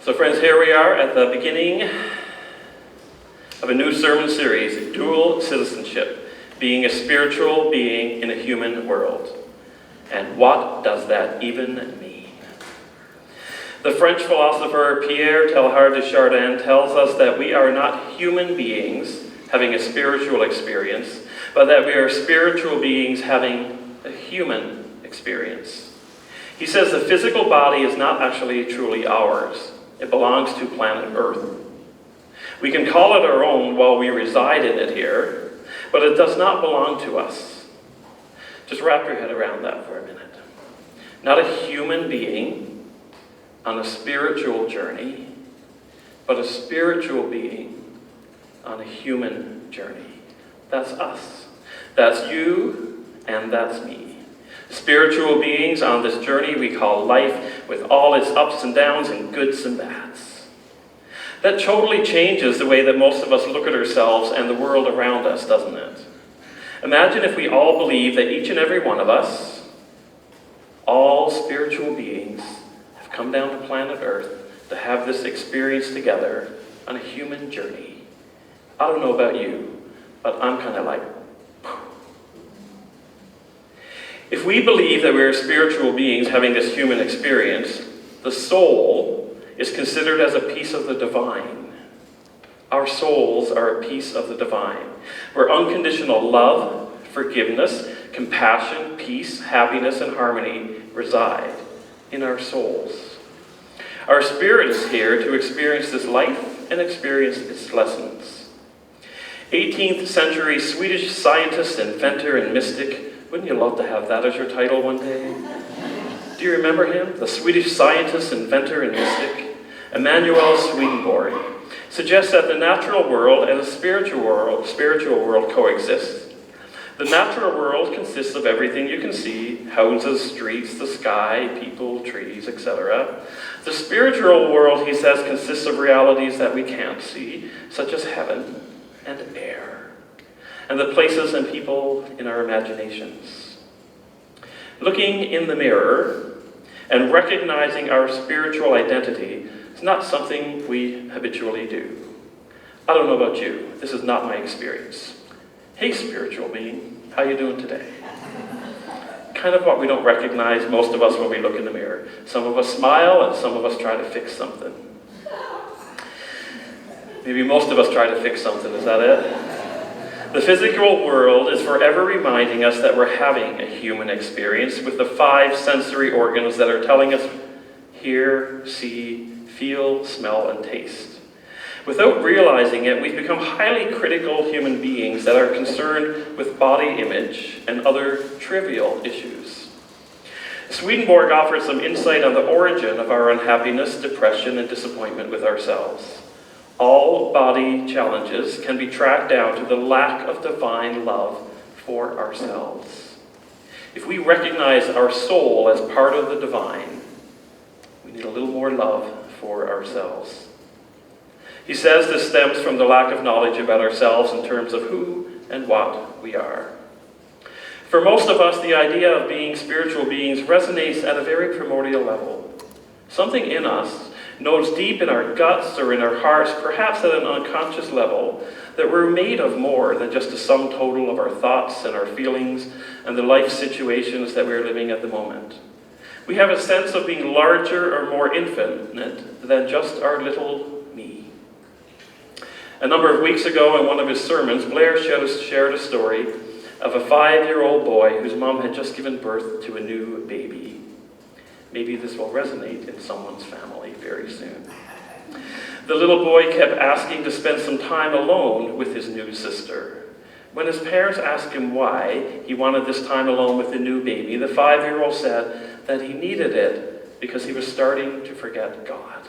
So friends, here we are at the beginning of a new sermon series, Dual Citizenship, being a spiritual being in a human world. And what does that even mean? The French philosopher Pierre Teilhard de Chardin tells us that we are not human beings having a spiritual experience, but that we are spiritual beings having a human experience. He says the physical body is not actually truly ours. It belongs to planet Earth. We can call it our own while we reside in it here, but it does not belong to us. Just wrap your head around that for a minute. Not a human being on a spiritual journey, but a spiritual being on a human journey. That's us. That's you, and that's me. Spiritual beings on this journey we call life, with all its ups and downs and goods and bads. That totally changes the way that most of us look at ourselves and the world around us, doesn't it? Imagine if we all believe that each and every one of us, all spiritual beings, have come down to planet Earth to have this experience together on a human journey. I don't know about you, but I'm kind of like, if we believe that we are spiritual beings having this human experience, the soul is considered as a piece of the divine. Our souls are a piece of the divine, where unconditional love, forgiveness, compassion, peace, happiness, and harmony reside in our souls. Our spirit is here to experience this life and experience its lessons. 18th century Swedish scientist, inventor, and mystic. Wouldn't you love to have that as your title one day? Do you remember him? The Swedish scientist, inventor, and mystic, Emanuel Swedenborg, suggests that the natural world and the spiritual world coexist. The natural world consists of everything you can see: houses, streets, the sky, people, trees, etc. The spiritual world, he says, consists of realities that we can't see, such as heaven and air, and the places and people in our imaginations. Looking in the mirror and recognizing our spiritual identity is not something we habitually do. I don't know about you. This is not my experience. Hey, spiritual being, how you doing today? Kind of what we don't recognize, most of us, when we look in the mirror. Some of us smile and some of us try to fix something. Maybe most of us try to fix something, is that it? The physical world is forever reminding us that we're having a human experience with the 5 sensory organs that are telling us hear, see, feel, smell, and taste. Without realizing it, we've become highly critical human beings that are concerned with body image and other trivial issues. Swedenborg offers some insight on the origin of our unhappiness, depression, and disappointment with ourselves. All body challenges can be tracked down to the lack of divine love for ourselves. If we recognize our soul as part of the divine, we need a little more love for ourselves. He says this stems from the lack of knowledge about ourselves in terms of who and what we are. For most of us, the idea of being spiritual beings resonates at a very primordial level. Something in us knows deep in our guts or in our hearts, perhaps at an unconscious level, that we're made of more than just a sum total of our thoughts and our feelings and the life situations that we're living at the moment. We have a sense of being larger or more infinite than just our little me. A number of weeks ago in one of his sermons, Blair shared a story of a 5-year-old boy whose mom had just given birth to a new baby. Maybe this will resonate in someone's family very soon. The little boy kept asking to spend some time alone with his new sister. When his parents asked him why he wanted this time alone with the new baby, the 5-year-old said that he needed it because he was starting to forget God.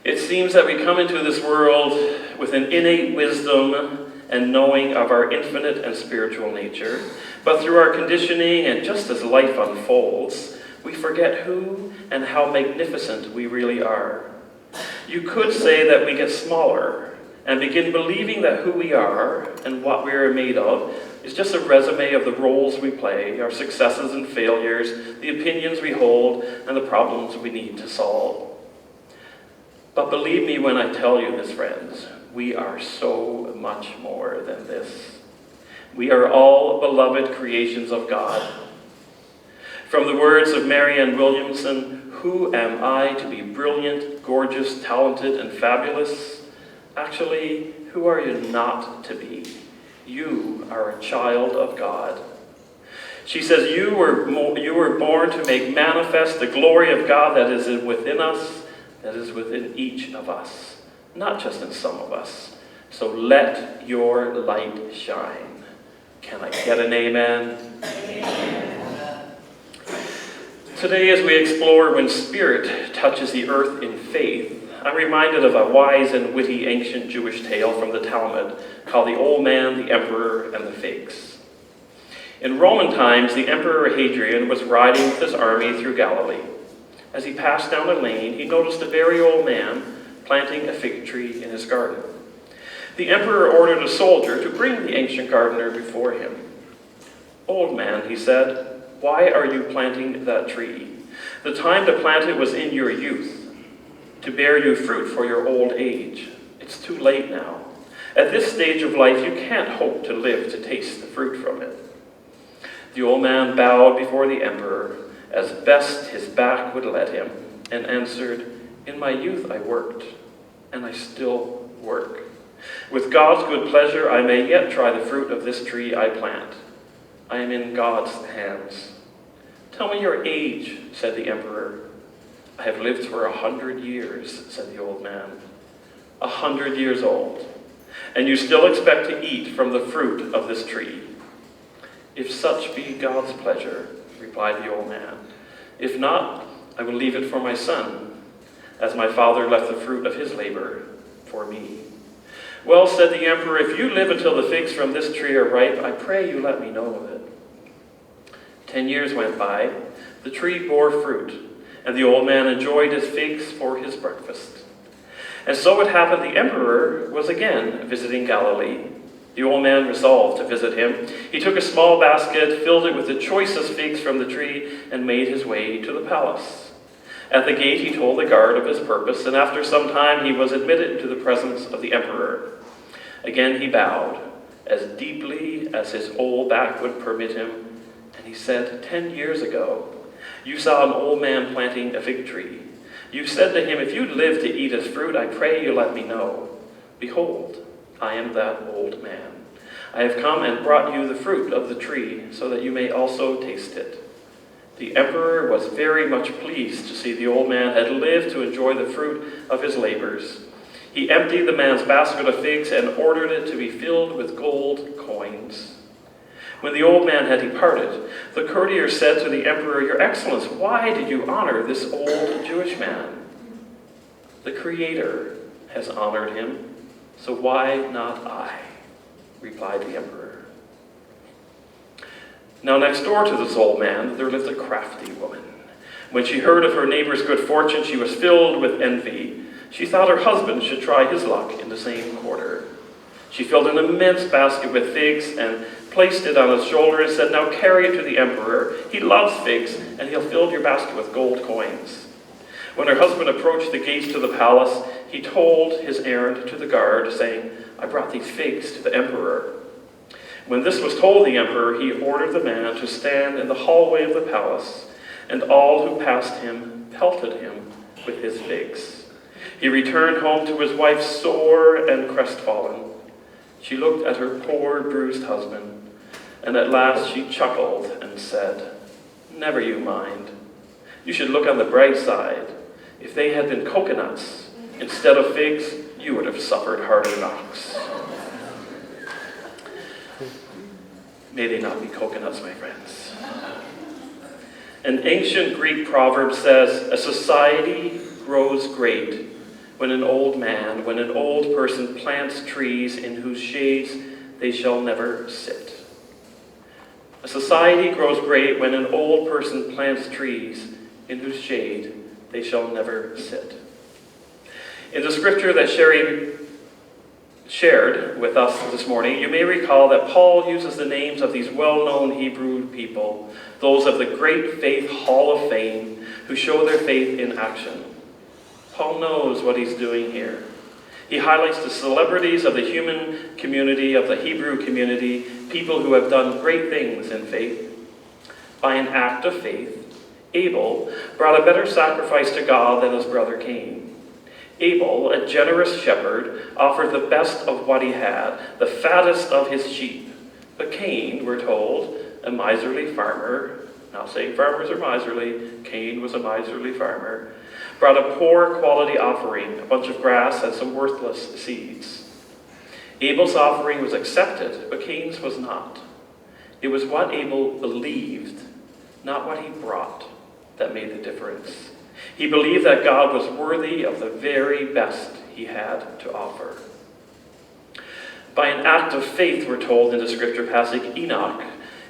It seems that we come into this world with an innate wisdom and knowing of our infinite and spiritual nature, but through our conditioning and just as life unfolds, we forget who and how magnificent we really are. You could say that we get smaller and begin believing that who we are and what we are made of is just a resume of the roles we play, our successes and failures, the opinions we hold, and the problems we need to solve. But believe me when I tell you this, friends, we are so much more than this. We are all beloved creations of God. From the words of Marianne Williamson, "Who am I to be brilliant, gorgeous, talented, and fabulous?" Actually, who are you not to be? You are a child of God. She says, you were born to make manifest the glory of God that is within us, that is within each of us, not just in some of us. So let your light shine. Can I get an amen? Amen. Today, as we explore when Spirit touches the earth in faith, I'm reminded of a wise and witty ancient Jewish tale from the Talmud called The Old Man, the Emperor, and the Figs. In Roman times, the Emperor Hadrian was riding with his army through Galilee. As he passed down a lane, he noticed a very old man planting a fig tree in his garden. The emperor ordered a soldier to bring the ancient gardener before him. "Old man," he said, "why are you planting that tree? The time to plant it was in your youth, to bear you fruit for your old age. It's too late now. At this stage of life, you can't hope to live to taste the fruit from it." The old man bowed before the emperor, as best his back would let him, and answered, "In my youth I worked, and I still work. With God's good pleasure, I may yet try the fruit of this tree I plant. I am in God's hands." "Tell me your age," said the emperor. "I have lived for 100 years, said the old man. 100 years old, and you still expect to eat from the fruit of this tree?" "If such be God's pleasure," replied the old man. "If not, I will leave it for my son, as my father left the fruit of his labor for me." "Well," said the emperor, "if you live until the figs from this tree are ripe, I pray you let me know of it." 10 years went by. The tree bore fruit, and the old man enjoyed his figs for his breakfast. And so it happened the emperor was again visiting Galilee. The old man resolved to visit him. He took a small basket, filled it with the choicest figs from the tree, and made his way to the palace. At the gate he told the guard of his purpose, and after some time he was admitted into the presence of the emperor. Again he bowed, as deeply as his old back would permit him, and he said, 10 years ago, you saw an old man planting a fig tree. You said to him, if you live to eat its fruit, I pray you let me know. Behold, I am that old man. I have come and brought you the fruit of the tree, so that you may also taste it. The emperor was very much pleased to see the old man had lived to enjoy the fruit of his labors. He emptied the man's basket of figs and ordered it to be filled with gold coins. When the old man had departed, the courtier said to the emperor, Your Excellence, why did you honor this old Jewish man? The Creator has honored him, so why not I? Replied the emperor. Now next door to this old man, there lived a crafty woman. When she heard of her neighbor's good fortune, she was filled with envy. She thought her husband should try his luck in the same quarter. She filled an immense basket with figs and placed it on his shoulder and said, Now carry it to the emperor. He loves figs, and he'll fill your basket with gold coins. When her husband approached the gates to the palace, he told his errand to the guard, saying, I brought these figs to the emperor. When this was told the emperor, he ordered the man to stand in the hallway of the palace, and all who passed him pelted him with his figs. He returned home to his wife sore and crestfallen. She looked at her poor, bruised husband, and at last she chuckled and said, Never you mind. You should look on the bright side. If they had been coconuts instead of figs, you would have suffered harder knocks. May they not be coconuts, my friends. An ancient Greek proverb says, A society grows great when an old person plants trees in whose shades they shall never sit. A society grows great when an old person plants trees in whose shade they shall never sit. In the scripture that Sherry shared with us this morning, you may recall that Paul uses the names of these well-known Hebrew people, those of the Great Faith Hall of Fame, who show their faith in action. Paul knows what he's doing here. He highlights the celebrities of the human community, of the Hebrew community, people who have done great things in faith. By an act of faith, Abel brought a better sacrifice to God than his brother Cain. Abel, a generous shepherd, offered the best of what he had, the fattest of his sheep. But Cain, we're told, a miserly farmer, not saying farmers are miserly, Cain was a miserly farmer, brought a poor quality offering, a bunch of grass and some worthless seeds. Abel's offering was accepted, but Cain's was not. It was what Abel believed, not what he brought, that made the difference. He believed that God was worthy of the very best he had to offer. By an act of faith, we're told in the scripture passage, Enoch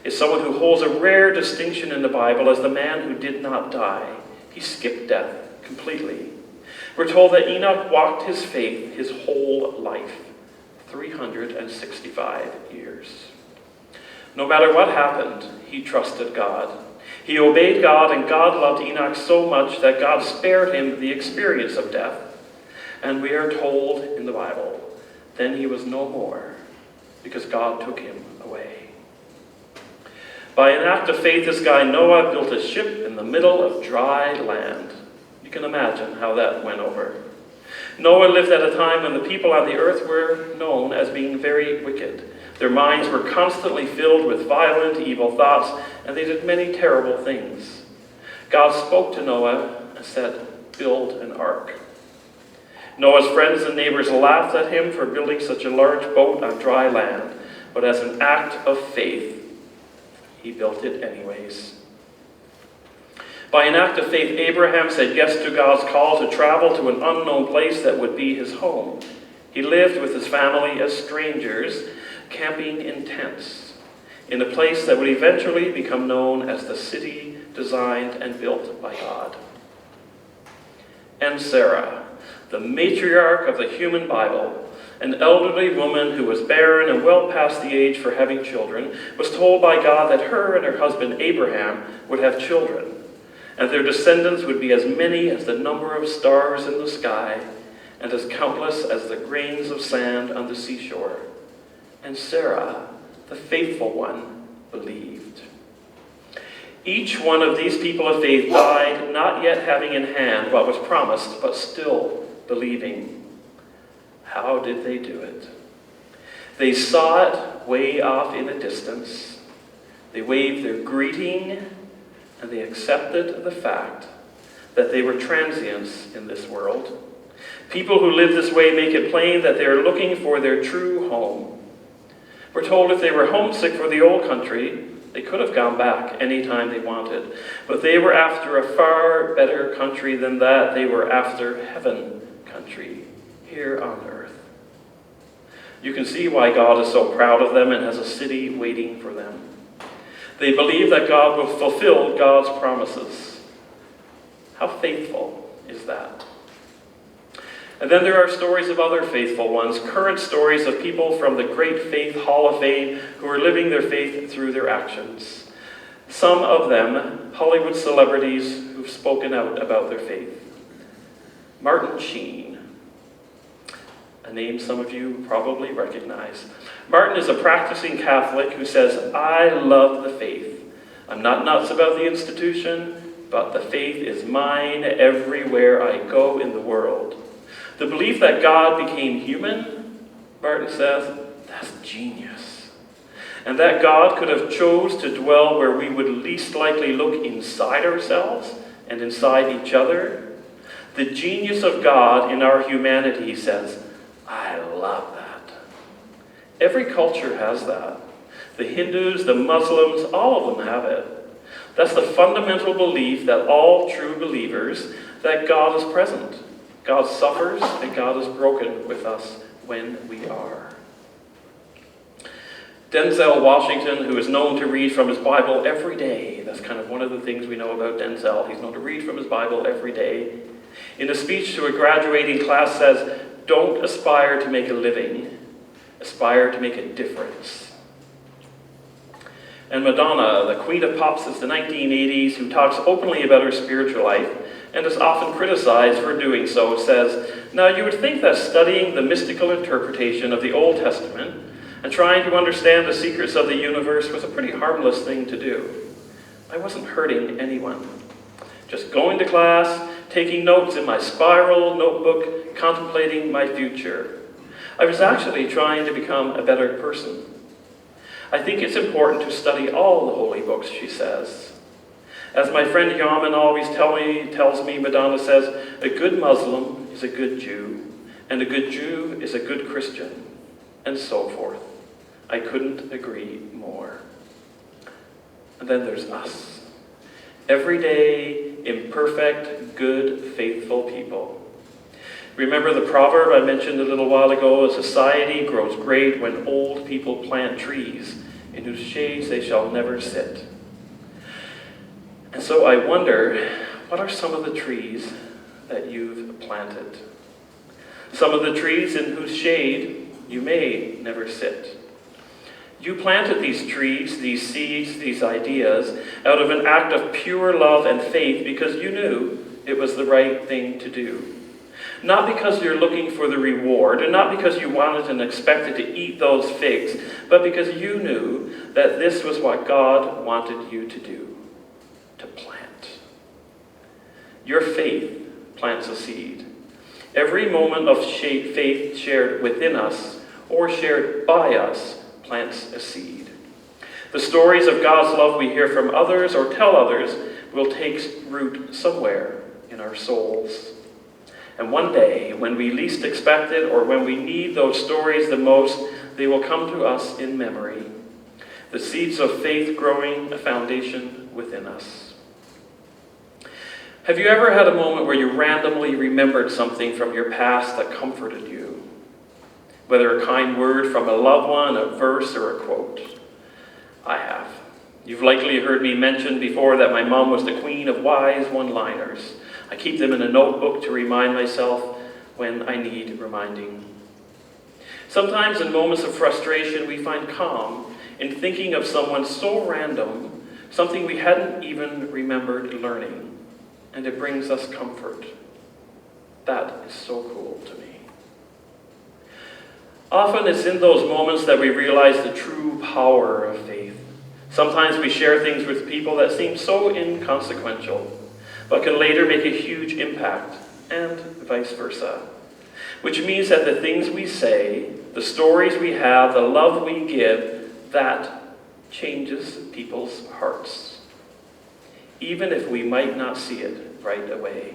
is someone who holds a rare distinction in the Bible as the man who did not die. He skipped death completely. We're told that Enoch walked his faith his whole life, 365 years. No matter what happened, he trusted God. He obeyed God, and God loved Enoch so much that God spared him the experience of death. And we are told in the Bible, then he was no more, because God took him away. By an act of faith, this guy Noah built a ship in the middle of dry land. You can imagine how that went over. Noah lived at a time when the people on the earth were known as being very wicked. Their minds were constantly filled with violent, evil thoughts, and they did many terrible things. God spoke to Noah and said, "Build an ark." Noah's friends and neighbors laughed at him for building such a large boat on dry land, but as an act of faith, he built it anyways. By an act of faith, Abraham said yes to God's call to travel to an unknown place that would be his home. He lived with his family as strangers, camping in tents, in a place that would eventually become known as the city designed and built by God. And Sarah, the matriarch of the human Bible, an elderly woman who was barren and well past the age for having children, was told by God that her and her husband Abraham would have children, and their descendants would be as many as the number of stars in the sky, and as countless as the grains of sand on the seashore. And Sarah, the faithful one, believed. Each one of these people of faith died, not yet having in hand what was promised, but still believing. How did they do it? They saw it way off in the distance. They waved their greeting, and they accepted the fact that they were transients in this world. People who live this way make it plain that they are looking for their true home. We're told if they were homesick for the old country, they could have gone back any time they wanted. But they were after a far better country than that. They were after heaven country, here on earth. You can see why God is so proud of them and has a city waiting for them. They believe that God will fulfill God's promises. How faithful is that? And then there are stories of other faithful ones, current stories of people from the Great Faith Hall of Fame who are living their faith through their actions. Some of them, Hollywood celebrities who've spoken out about their faith. Martin Sheen, a name some of you probably recognize. Martin is a practicing Catholic who says, "I love the faith. I'm not nuts about the institution, but the faith is mine everywhere I go in the world." The belief that God became human, Martin says, that's genius. And that God could have chose to dwell where we would least likely look inside ourselves and inside each other. The genius of God in our humanity, he says, I love that. Every culture has that. The Hindus, the Muslims, all of them have it. That's the fundamental belief that all true believers, that God is present. God suffers and God is broken with us when we are. Denzel Washington, who is known to read from his Bible every day. That's kind of one of the things we know about Denzel. He's known to read from his Bible every day. In a speech to a graduating class says, "Don't aspire to make a living. aspire to make a difference. And Madonna, the queen of pop since the 1980s, who talks openly about her spiritual life and is often criticized for doing so, says, "Now you would think that studying the mystical interpretation of the Old Testament and trying to understand the secrets of the universe was a pretty harmless thing to do. I wasn't hurting anyone. Just going to class, taking notes in my spiral notebook, contemplating my future. I was actually trying to become a better person. I think it's important to study all the holy books," she says. As my friend Yaman always tells me, Madonna says, "A good Muslim is a good Jew, and a good Jew is a good Christian," and so forth. I couldn't agree more. And then there's us. Everyday, imperfect, good, faithful people. Remember the proverb I mentioned a little while ago, "A society grows great when old people plant trees, in whose shades they shall never sit." And so I wonder, what are some of the trees that you've planted? Some of the trees in whose shade you may never sit. You planted these trees, these seeds, these ideas, out of an act of pure love and faith because you knew it was the right thing to do. Not because you're looking for the reward, and not because you wanted and expected to eat those figs, but because you knew that this was what God wanted you to do, to plant. Your faith plants a seed. Every moment of faith shared within us or shared by us plants a seed. The stories of God's love we hear from others or tell others will take root somewhere in our souls. And one day, when we least expect it, or when we need those stories the most, they will come to us in memory. The seeds of faith growing a foundation within us. Have you ever had a moment where you randomly remembered something from your past that comforted you? Whether a kind word from a loved one, a verse, or a quote. I have. You've likely heard me mention before that my mom was the queen of wise one-liners. I keep them in a notebook to remind myself when I need reminding. Sometimes in moments of frustration, we find calm in thinking of someone so random, something we hadn't even remembered learning, and it brings us comfort. That is so cool to me. Often it's in those moments that we realize the true power of faith. Sometimes we share things with people that seem so inconsequential, but can later make a huge impact, and vice versa. Which means that the things we say, the stories we have, the love we give, that changes people's hearts. Even if we might not see it right away.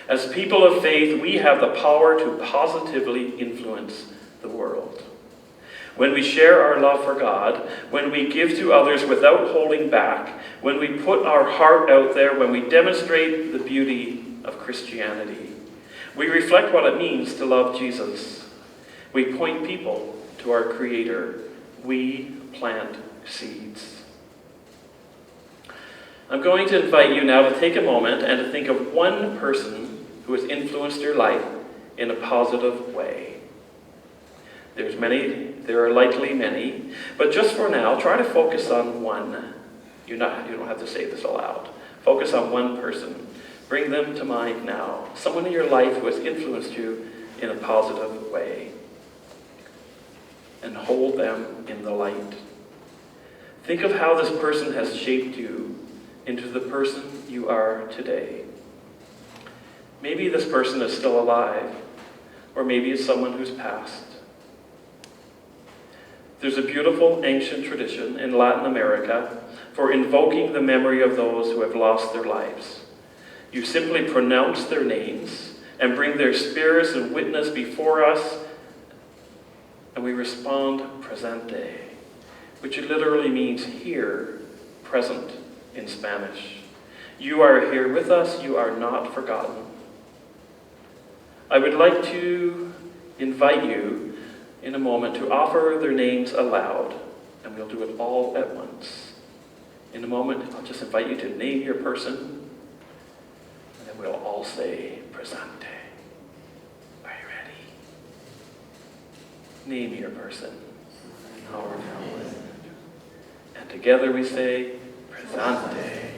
As people of faith, we have the power to positively influence the world. When we share our love for God, when we give to others without holding back, when we put our heart out there, when we demonstrate the beauty of Christianity, we reflect what it means to love Jesus. We point people to our Creator. We plant seeds. I'm going to invite you now to take a moment and to think of one person who has influenced your life in a positive way. There are likely many, but just for now, try to focus on one. You don't have to say this aloud. Focus on one person. Bring them to mind now. Someone in your life who has influenced you in a positive way. And hold them in the light. Think of how this person has shaped you into the person you are today. Maybe this person is still alive, or maybe it's someone who's passed. There's a beautiful ancient tradition in Latin America for invoking the memory of those who have lost their lives. You simply pronounce their names and bring their spirits and witness before us, and we respond presente, which literally means here, present in Spanish. You are here with us, you are not forgotten. I would like to invite you in a moment to offer their names aloud, and we'll do it all at once. In a moment, I'll just invite you to name your person, and then we'll all say presente. Are you ready? Name your person, our Hamlyn. And together we say, Presente.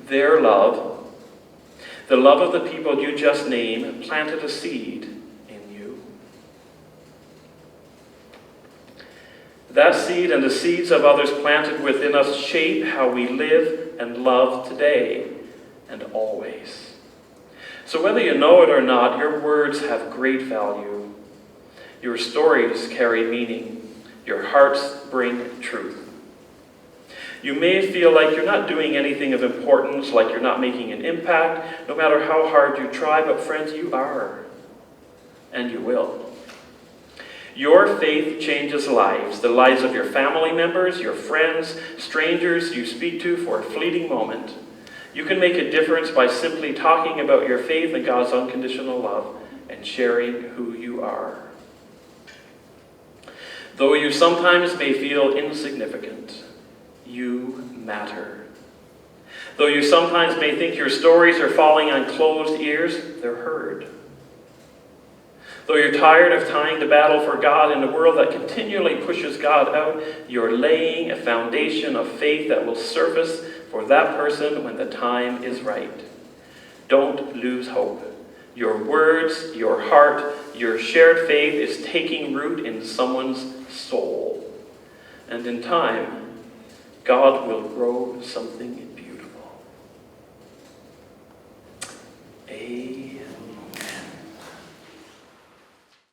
Their love, the love of the people you just named, planted a seed in you. That seed and the seeds of others planted within us shape how we live and love today and always. So whether you know it or not, your words have great value. Your stories carry meaning. Your hearts bring truth. You may feel like you're not doing anything of importance, like you're not making an impact, no matter how hard you try, but friends, you are. And you will. Your faith changes lives, the lives of your family members, your friends, strangers you speak to for a fleeting moment. You can make a difference by simply talking about your faith and God's unconditional love and sharing who you are. Though you sometimes may feel insignificant, you matter. Though you sometimes may think your stories are falling on closed ears, they're heard. Though you're tired of tying the battle for God in a world that continually pushes God out, you're laying a foundation of faith that will surface for that person when the time is right. Don't lose hope. Your words, your heart, your shared faith is taking root in someone's soul. And in time, God will grow something